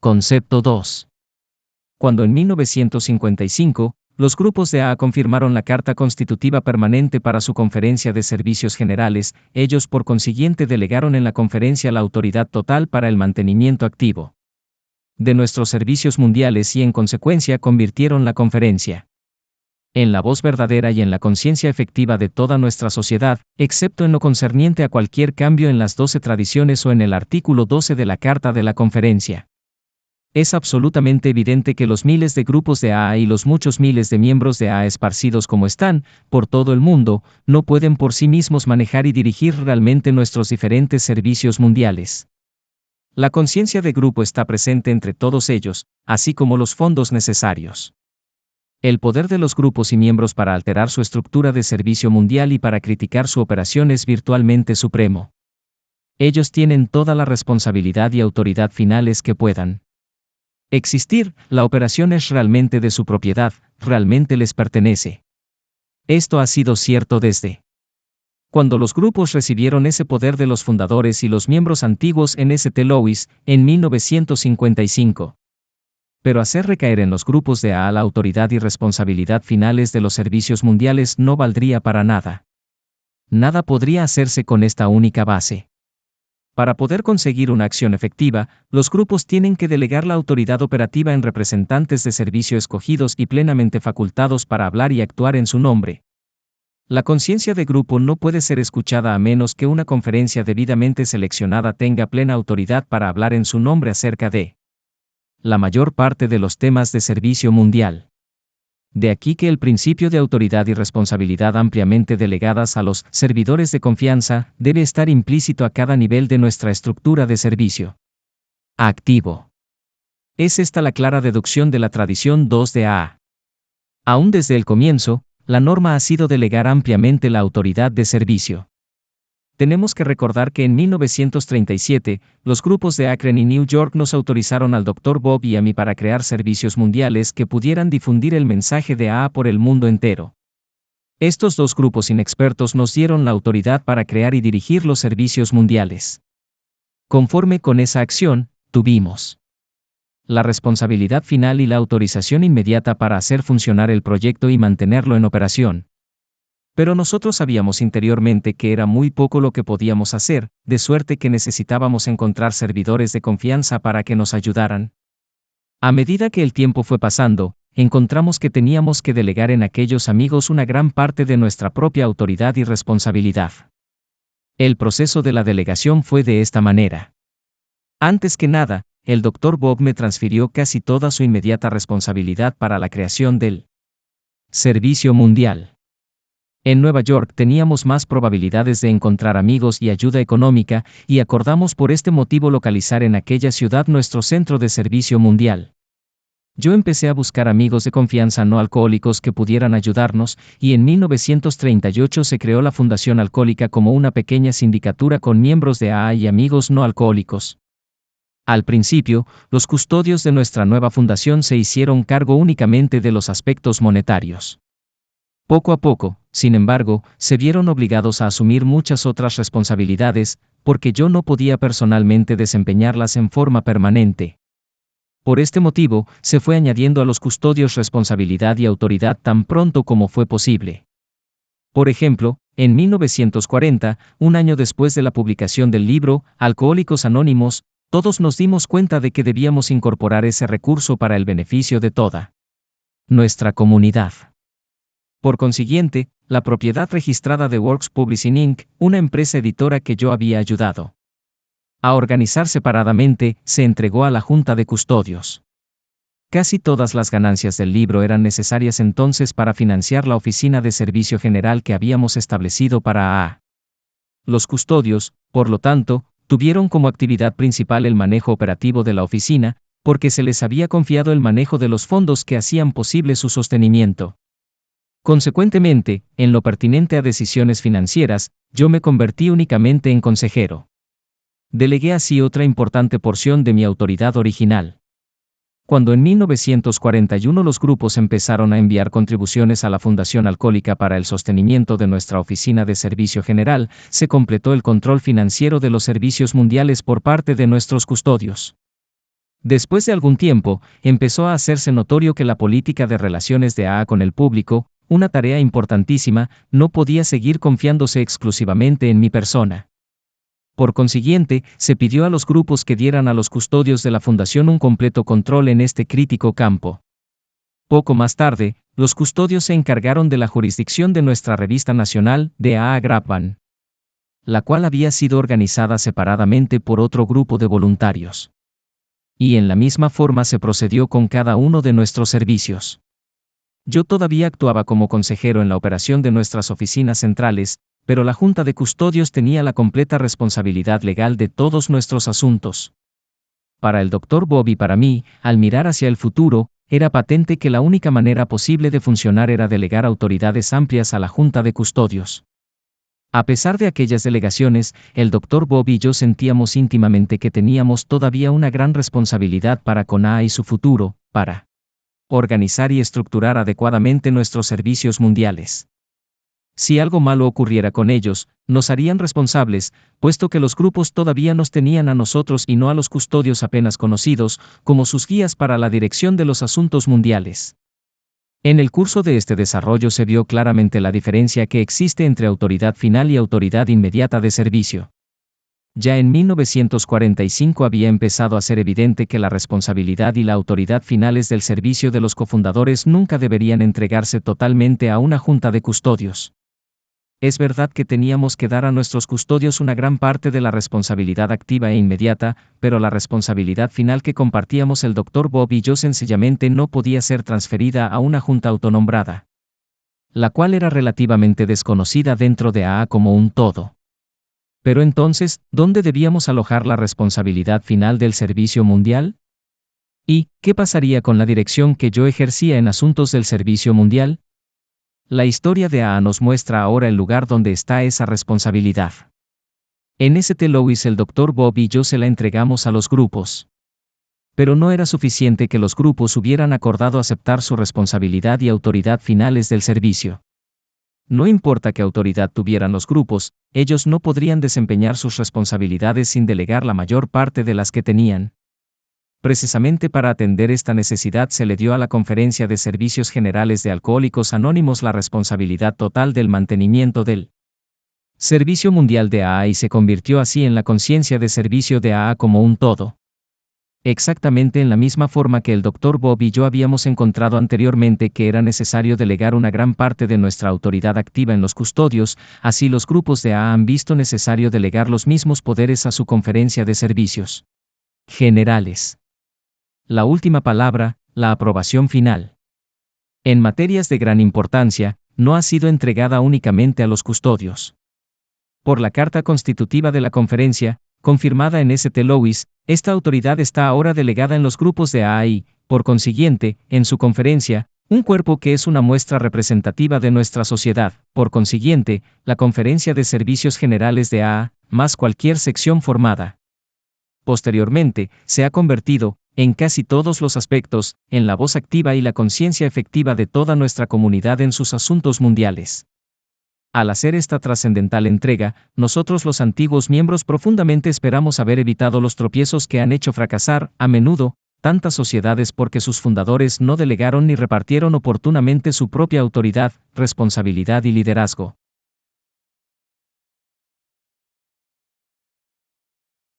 Concepto 2. Cuando en 1955, los grupos de AA confirmaron la Carta Constitutiva Permanente para su Conferencia de Servicios Generales, ellos por consiguiente delegaron en la conferencia la autoridad total para el mantenimiento activo de nuestros servicios mundiales y en consecuencia convirtieron la conferencia en la voz verdadera y en la conciencia efectiva de toda nuestra sociedad, excepto en lo concerniente a cualquier cambio en las 12 tradiciones o en el artículo 12 de la Carta de la Conferencia. Es absolutamente evidente que los miles de grupos de AA y los muchos miles de miembros de AA esparcidos como están, por todo el mundo, no pueden por sí mismos manejar y dirigir realmente nuestros diferentes servicios mundiales. La conciencia de grupo está presente entre todos ellos, así como los fondos necesarios. El poder de los grupos y miembros para alterar su estructura de servicio mundial y para criticar su operación es virtualmente supremo. Ellos tienen toda la responsabilidad y autoridad finales que puedan existir, la operación es realmente de su propiedad, realmente les pertenece. Esto ha sido cierto desde cuando los grupos recibieron ese poder de los fundadores y los miembros antiguos en St. Louis, en 1955. Pero hacer recaer en los grupos de AA la autoridad y responsabilidad finales de los servicios mundiales no valdría para nada. Nada podría hacerse con esta única base. Para poder conseguir una acción efectiva, los grupos tienen que delegar la autoridad operativa en representantes de servicio escogidos y plenamente facultados para hablar y actuar en su nombre. La conciencia de grupo no puede ser escuchada a menos que una conferencia debidamente seleccionada tenga plena autoridad para hablar en su nombre acerca de la mayor parte de los temas de servicio mundial. De aquí que el principio de autoridad y responsabilidad ampliamente delegadas a los servidores de confianza debe estar implícito a cada nivel de nuestra estructura de servicio activo. Es esta la clara deducción de la tradición 2 de AA. Aún desde el comienzo, la norma ha sido delegar ampliamente la autoridad de servicio. Tenemos que recordar que en 1937, los grupos de Akron y New York nos autorizaron al Dr. Bob y a mí para crear servicios mundiales que pudieran difundir el mensaje de AA por el mundo entero. Estos dos grupos inexpertos nos dieron la autoridad para crear y dirigir los servicios mundiales. Conforme con esa acción, tuvimos la responsabilidad final y la autorización inmediata para hacer funcionar el proyecto y mantenerlo en operación. Pero nosotros sabíamos interiormente que era muy poco lo que podíamos hacer, de suerte que necesitábamos encontrar servidores de confianza para que nos ayudaran. A medida que el tiempo fue pasando, encontramos que teníamos que delegar en aquellos amigos una gran parte de nuestra propia autoridad y responsabilidad. El proceso de la delegación fue de esta manera. Antes que nada, el Dr. Bob me transfirió casi toda su inmediata responsabilidad para la creación del servicio mundial. En Nueva York teníamos más probabilidades de encontrar amigos y ayuda económica, y acordamos por este motivo localizar en aquella ciudad nuestro centro de servicio mundial. Yo empecé a buscar amigos de confianza no alcohólicos que pudieran ayudarnos, y en 1938 se creó la Fundación Alcohólica como una pequeña sindicatura con miembros de AA y amigos no alcohólicos. Al principio, los custodios de nuestra nueva fundación se hicieron cargo únicamente de los aspectos monetarios. Poco a poco, sin embargo, se vieron obligados a asumir muchas otras responsabilidades, porque yo no podía personalmente desempeñarlas en forma permanente. Por este motivo, se fue añadiendo a los custodios responsabilidad y autoridad tan pronto como fue posible. Por ejemplo, en 1940, un año después de la publicación del libro, Alcohólicos Anónimos, todos nos dimos cuenta de que debíamos incorporar ese recurso para el beneficio de toda nuestra comunidad. Por consiguiente, la propiedad registrada de Works Publishing Inc., una empresa editora que yo había ayudado a organizar separadamente, se entregó a la Junta de Custodios. Casi todas las ganancias del libro eran necesarias entonces para financiar la oficina de servicio general que habíamos establecido para AA. Los custodios, por lo tanto, tuvieron como actividad principal el manejo operativo de la oficina, porque se les había confiado el manejo de los fondos que hacían posible su sostenimiento. Consecuentemente, en lo pertinente a decisiones financieras, yo me convertí únicamente en consejero. Delegué así otra importante porción de mi autoridad original. Cuando en 1941 los grupos empezaron a enviar contribuciones a la Fundación Alcohólica para el sostenimiento de nuestra oficina de servicio general, se completó el control financiero de los servicios mundiales por parte de nuestros custodios. Después de algún tiempo, empezó a hacerse notorio que la política de relaciones de AA con el público, una tarea importantísima, no podía seguir confiándose exclusivamente en mi persona. Por consiguiente, se pidió a los grupos que dieran a los custodios de la Fundación un completo control en este crítico campo. Poco más tarde, los custodios se encargaron de la jurisdicción de nuestra revista nacional, de AA Grapvan, la cual había sido organizada separadamente por otro grupo de voluntarios. Y en la misma forma se procedió con cada uno de nuestros servicios. Yo todavía actuaba como consejero en la operación de nuestras oficinas centrales, pero la Junta de Custodios tenía la completa responsabilidad legal de todos nuestros asuntos. Para el Dr. Bob y para mí, al mirar hacia el futuro, era patente que la única manera posible de funcionar era delegar autoridades amplias a la Junta de Custodios. A pesar de aquellas delegaciones, el Dr. Bob y yo sentíamos íntimamente que teníamos todavía una gran responsabilidad para con AA y su futuro, para organizar y estructurar adecuadamente nuestros servicios mundiales. Si algo malo ocurriera con ellos, nos harían responsables, puesto que los grupos todavía nos tenían a nosotros y no a los custodios apenas conocidos, como sus guías para la dirección de los asuntos mundiales. En el curso de este desarrollo se vio claramente la diferencia que existe entre autoridad final y autoridad inmediata de servicio. Ya en 1945 había empezado a ser evidente que la responsabilidad y la autoridad finales del servicio de los cofundadores nunca deberían entregarse totalmente a una junta de custodios. Es verdad que teníamos que dar a nuestros custodios una gran parte de la responsabilidad activa e inmediata, pero la responsabilidad final que compartíamos el Dr. Bob y yo sencillamente no podía ser transferida a una junta autonombrada, la cual era relativamente desconocida dentro de AA como un todo. Pero entonces, ¿dónde debíamos alojar la responsabilidad final del servicio mundial? ¿Y qué pasaría con la dirección que yo ejercía en asuntos del servicio mundial? La historia de AA nos muestra ahora el lugar donde está esa responsabilidad. En St. Louis el Dr. Bob y yo se la entregamos a los grupos. Pero no era suficiente que los grupos hubieran acordado aceptar su responsabilidad y autoridad finales del servicio. No importa qué autoridad tuvieran los grupos, ellos no podrían desempeñar sus responsabilidades sin delegar la mayor parte de las que tenían. Precisamente para atender esta necesidad se le dio a la Conferencia de Servicios Generales de Alcohólicos Anónimos la responsabilidad total del mantenimiento del Servicio Mundial de AA y se convirtió así en la conciencia de servicio de AA como un todo. Exactamente en la misma forma que el Dr. Bob y yo habíamos encontrado anteriormente que era necesario delegar una gran parte de nuestra autoridad activa en los custodios, así los grupos de AA han visto necesario delegar los mismos poderes a su Conferencia de Servicios Generales. La última palabra, la aprobación final, en materias de gran importancia, no ha sido entregada únicamente a los custodios. Por la Carta Constitutiva de la Conferencia, confirmada en St. Louis, esta autoridad está ahora delegada en los grupos de AA y, por consiguiente, en su conferencia, un cuerpo que es una muestra representativa de nuestra sociedad, por consiguiente, la Conferencia de Servicios Generales de AA, más cualquier sección formada. Posteriormente, se ha convertido, en casi todos los aspectos, en la voz activa y la conciencia efectiva de toda nuestra comunidad en sus asuntos mundiales. Al hacer esta trascendental entrega, nosotros los antiguos miembros profundamente esperamos haber evitado los tropiezos que han hecho fracasar, a menudo, tantas sociedades porque sus fundadores no delegaron ni repartieron oportunamente su propia autoridad, responsabilidad y liderazgo.